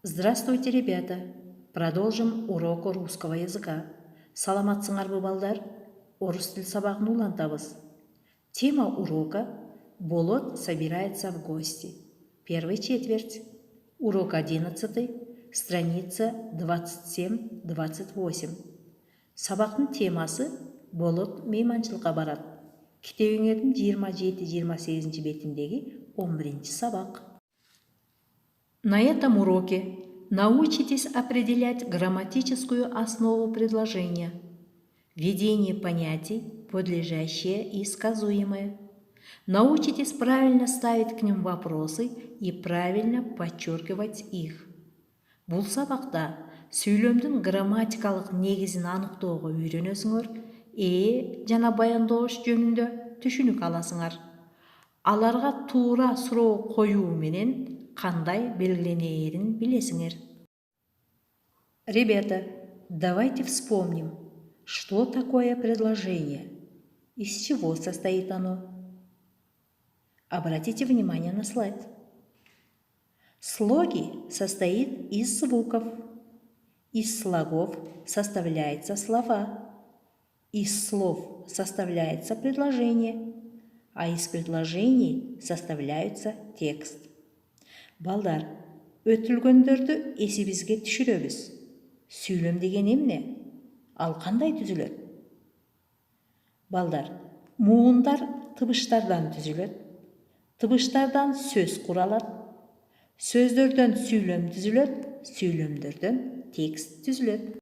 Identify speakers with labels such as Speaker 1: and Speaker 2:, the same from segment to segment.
Speaker 1: Здравствуйте, ребята! Продолжим урок русского языка. Саламатсыңарбы, балдар? Орыс тіл сабағын улантабыз. Тема урока «Болот собирается в гости». Первая четверть. Урок 11, страница 27-28. Сабақтың темасы «Болот мейманшылыққа барады». Китебиңердин 27-28 бетіндегі 11 сабақ. На этом уроке научитесь определять грамматическую основу предложения, введение понятий, подлежащее и сказуемое. Научитесь правильно ставить к ним вопросы и правильно подчеркивать их. Бұл сабақта сөйлемдің грамматикалық негізін анықтауға үйренесіңер, жана баяндоош жөнүндө түшүнүк аласыңар. Аларга туура суроо коюу менен кандай белгиленээрин билесиңер. Ребята, давайте вспомним, что такое предложение, из чего состоит оно. Обратите внимание на слайд. Слоги состоит из звуков. Из слогов составляются слова. Из слов составляется предложение, а из предложений составляется текст. Балдар, өтілгөндөрдү эсибизге түшүрөбүз. Сүйлөм деген эмне? Ал кандай түзүлөт? Балдар, муундар тыбыштардан түзүлөт. Тыбыштардан сөз куралат. Сөздөрдөн сүйлөм түзүлөт. Сүйлөмдөрдөн текст түзүлөт.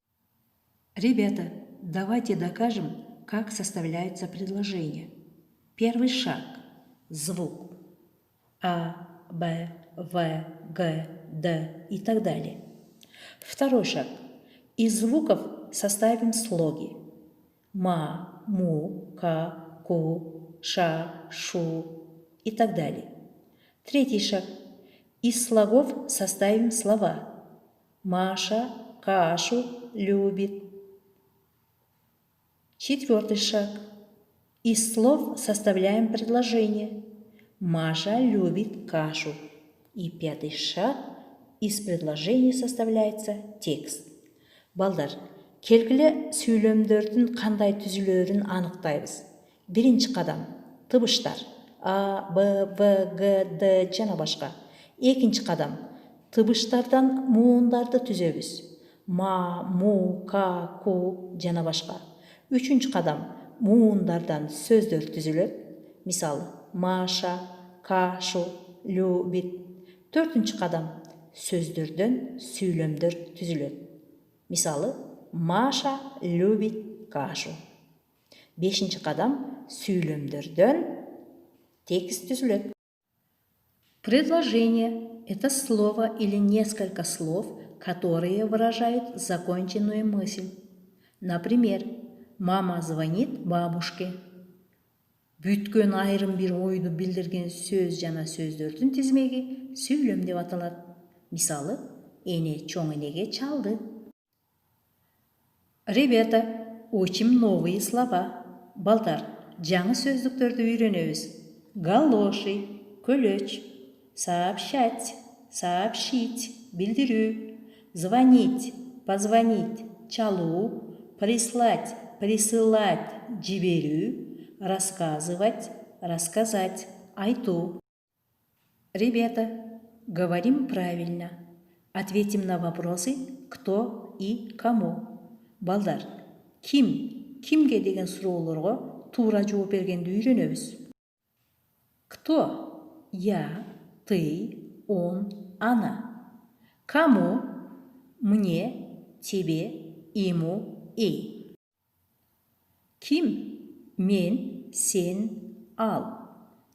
Speaker 1: Ребята, давайте докажем, как составляется предложение. Первый шаг – звук. А, Б, В, Г, Д и так далее. Второй шаг. Из звуков составим слоги. Ма, му, ка, ку, ша, шу и так далее. Третий шаг. Из слогов составим слова. Маша кашу любит. Четвертый шаг. Из слов составляем предложение. Маша любит кашу. И пятый шаг. Из предложения составляется текст. Балдар, келгиле сүйлөмдөрдүн кандай түзүлөрүн аныктайбыз. Биринчи кадам тыбыштар. А, Б, В, Г, Д жана башка. Экинчи кадам тыбыштардан муундарды түзөбүз. Ма, му, ка, ку жана башка. Үчүнчү кадам муундардан сөздөр түзүлөт. Мисалы, Маша, кашу, любит. Төртүнчү кадам сөздөрдөн сүйлөмдөр түзүлөт. Мисалы, Маша любит кашу. Бешинчи кадам сүйлөмдөрдөн текст түзүлөт. Предложение – это слово или несколько слов, которые выражают законченную мысль. Например, мама звонит бабушке. Бүткөн айрым бир ойду билдирген сөз жана сөздөрдүн тизмеги сүйлөм деп аталат. Мисалы, эне чоң энеге чалды. Ребята, учим новые слова. Балдар, жаңы сөздүктөрдү үйрөнөбүз. Галоши, көлөч, сообщать, сообщить, билдирүү, звонить, позвонить, чалуу, прислать, присылать, жиберүү, рассказывать, рассказать, айту. Ребята, говорим правильно. Ответим на вопросы «кто» и «кому». Балдар, ким, кимге деген суроолорго туура жооп бергенди үйрөнөбүз. Кто? Я, ты, он, она. Кому? Мне, тебе, ему, ей. Ким? Мен, сен, ал.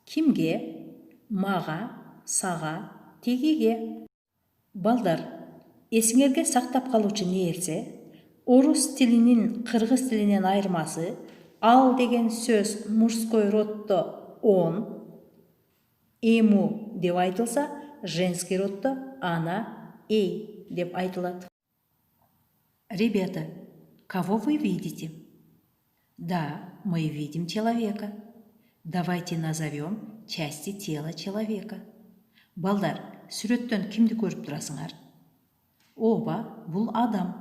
Speaker 1: Кимге? Мага, сага, тегиге. Балдар, эсиңерге сактап калуучу нерсе, орус тилинин кыргыз тилинен айырмасы, ал деген сөз мужской роддо он, ему деп айтылса, женский роддо она, ей деп айтылат. Ребята, кого вы видите? Да, мы видим человека. Давайте назовем части тела человека. Балдар, сүрөттөн кимди көрүп турасыңар? Ооба, бул адам.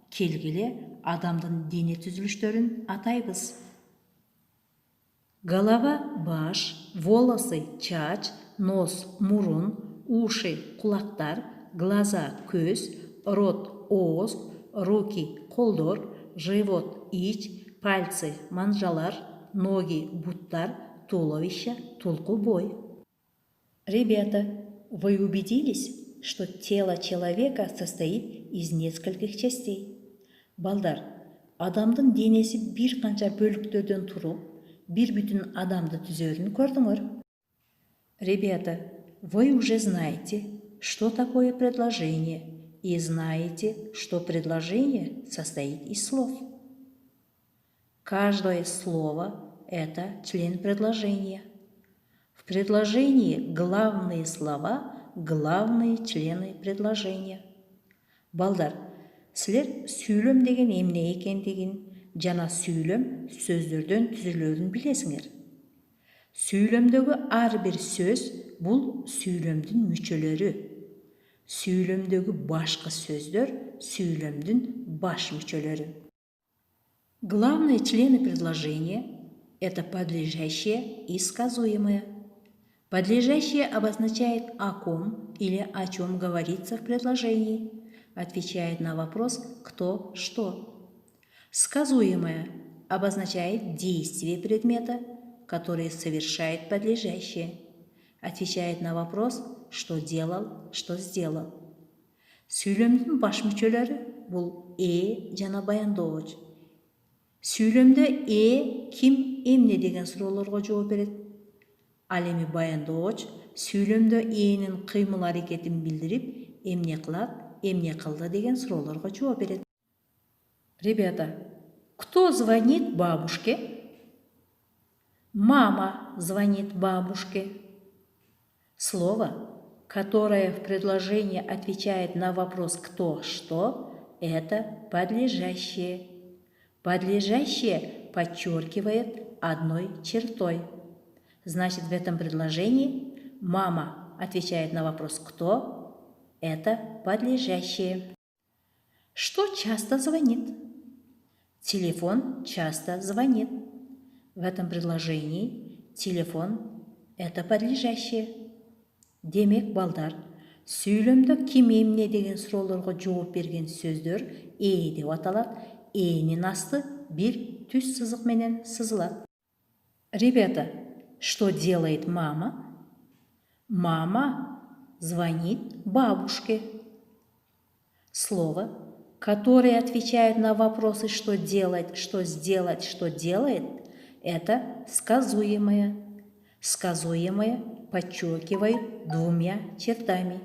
Speaker 1: Келгиле адамдын дене түзүлүштөрүн атайбыз. Голова – баш, волосы – чач, нос – мурун, уши – кулактар, глаза – көз, рот – ооз, руки – колдор, живот – ич, пальцы – манжалар, ноги – буттар, туловище – тулкубой. Ребята, вы убедились, что тело человека состоит из нескольких частей? Балдар, адамдын денеси бир канча бөлүктөрдөн туруп, бир бүтүн адамды түзөрүн көрдүңөр? Ребята, вы уже знаете, что такое предложение, и знаете, что предложение состоит из слов. Каждое слово – это член предложения. В предложении главные слова – главные члены предложения. Балдар, силер сүйлөм деген эмне экендигин жана сүйлөм сөздөрдөн түзүлөрүн билесиңер. Сүйлөмдөгү ар бир сөз бул сүйлөмдүн мүчөлөрү. Сүйлөмдөгү башкы сөздөр сүйлөмдүн баш мүчөлөрү. Главные члены предложения – это подлежащее и сказуемое. Подлежащее обозначает о ком или о чем говорится в предложении, отвечает на вопрос «кто, что». Сказуемое обозначает действие предмета, которое совершает подлежащее, отвечает на вопрос «что делал, что сделал». Сүйлөмдүн баш мүчөлөрү бул жана баяндоочу. Сүйлөмдө ким, эмне деген суроолорго жооп берет. Ал эми баяндооч сүйлөмдө энин кыймыл аракетин билдирип, эмне кылат, эмне кылды деген суроолорго жооп берет. Ребята, кто звонит бабушке? Мама звонит бабушке. Слово, которое в предложении отвечает на вопрос «кто, что», это подлежащее. Подлежащее подчеркивает одной чертой. Значит, в этом предложении мама отвечает на вопрос «кто?» – это подлежащее. Что часто звонит? Телефон часто звонит. В этом предложении телефон – это подлежащее. Демек, балдар, сүйлөмдө ким эмне деген суроолорго жооп берген сөздөр деп аталат. Энин асты бир түз сызык менен сызылат. Ребята, что делает мама? Мама звонит бабушке. Слово, которое отвечает на вопросы «что делать», «что сделать», «что делает», это сказуемое. Сказуемое подчеркивает двумя чертами.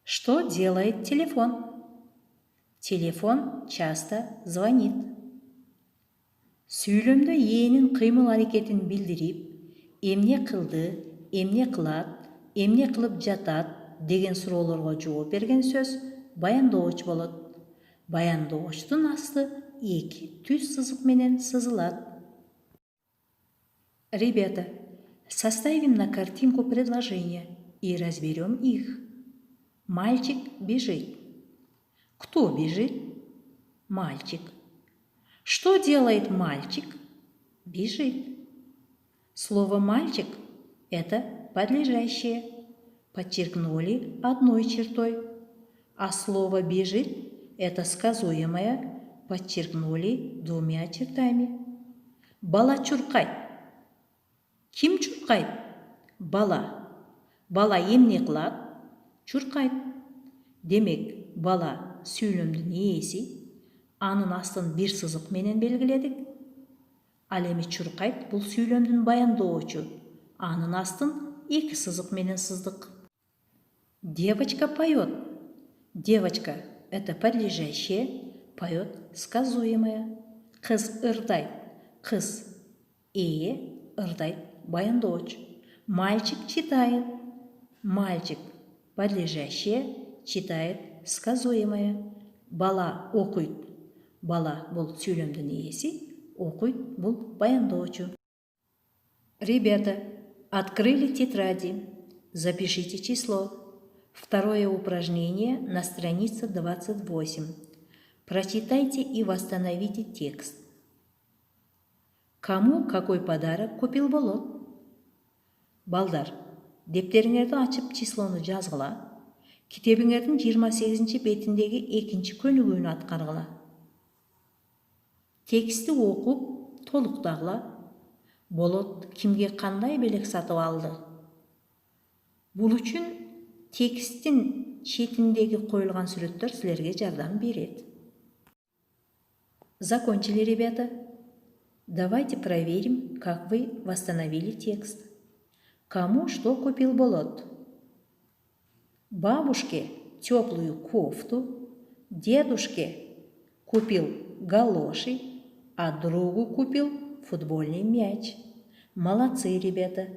Speaker 1: Что делает телефон? Телефон часто звонит. Сүйлөмдө энин кыймыл аракетин билдирип, эмне кылды, эмне кылат, эмне кылып жатат деген суроолорго жооп берген сөз баяндооч болот. Баяндоочтун асты эки түз сызык менен сызылат. Ребята, составим на картинку предложения и разберем их. Мальчик бежит. Кто бежит? Мальчик. Что делает мальчик? Бежит. Слово «мальчик» – это подлежащее. Подчеркнули одной чертой. А слово «бежит» – это сказуемое. Подчеркнули двумя чертами. Бала чуркайт. Ким чуркайт? Бала. Бала эмне кылат? Чуркайт. Демек, бала сүйлөмдүн ээси, анын астын бир сызык менен белгиледик. Ал эми чуркайт бул сүйлөмдүн баяндоочу, анын астын эки сызык менен сыздык. Девочка поет. Девочка – это подлежащее, поет сказуемое. Кыз ырдайт. Кыз ырдайт баяндооч. Мальчик читает. Мальчик – подлежащее, читает сказуемое. Бала окуйт. Бала бул сүйлөмдүн ээси, окуйт бул баяндоочу. Ребята, открыли тетради. Запишите число. Второе упражнение на странице 28. Прочитайте и восстановите текст. Кому какой подарок купил болот? Балдар, дептериңерди ачып числону жазгыла. Китебиңердин 28 бетиндеги экинчи көнүгүүнү аткаргыла. Текстти окуп толуктагыла. Болот кимге кандай белек сатып алды? Бул үчүн тексттин четиндеги коюлган сүрөттөр силерге жардам берет. Закончили, ребята? Давайте проверим, как вы восстановили текст. Кому что купил болот? Бабушке теплую кофту, дедушке купил галоши, а другу купил футбольный мяч. Молодцы, ребята!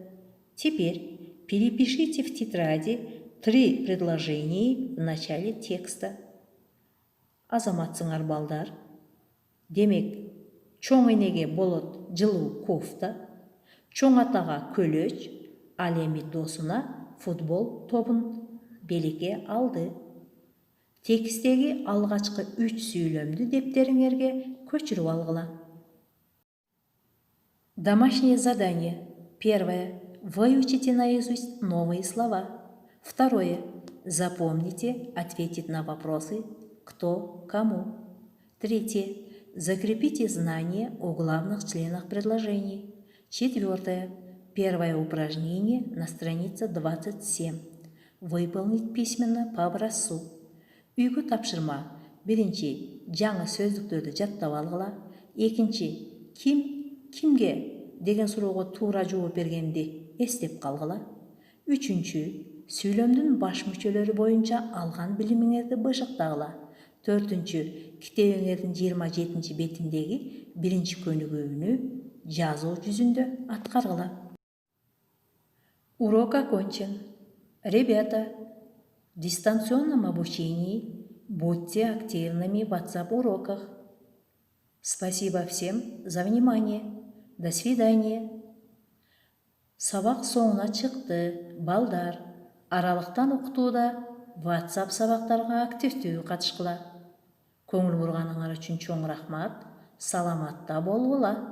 Speaker 1: Теперь перепишите в тетради 3 предложения в начале текста. Азаматсыңар балдар. Демек, чоң энеге болот жылуу кофта, чоң атага көлөч, ал эми досуна футбол тобун белекке алды. Текстеги алгачкы 3 сүйлөмдү дептериңерге көчүрүп алгыла. Домашнее задание. Первое. Выучите наизусть новые слова. Второе. Запомните ответить на вопросы «кто», «кому». Третье. Закрепите знания о главных членах предложений. Четвертое. Первое упражнение на странице 27. Выполнить письменно по образцу. Үйгө тапшырма. Биринчи, жаңы сөздүктөрдү жаттап алгыла. Экинчи, кимге деген суроого туура жооп бергенди эстеп калгыла. Үчүнчү, сүйлөмдүн баш мүчөлөрү боюнча алган билимиңерди быжыктагыла. Төртүнчү, китебиңердин 27 бетиндеги биринчи көнүгүүнү жазуу жүзүндө аткаргыла. Урок окончен. Ребята, в дистанционном обучении будьте активными в WhatsApp-уроках. Спасибо всем за внимание. До свидания. Сабак соңуна чыкты, балдар. Аралыктан окутууда WhatsApp сабактарга активдүү катышкыла. Көңүл бурганыңар үчүн чоң рахмат. Саламатта болгула.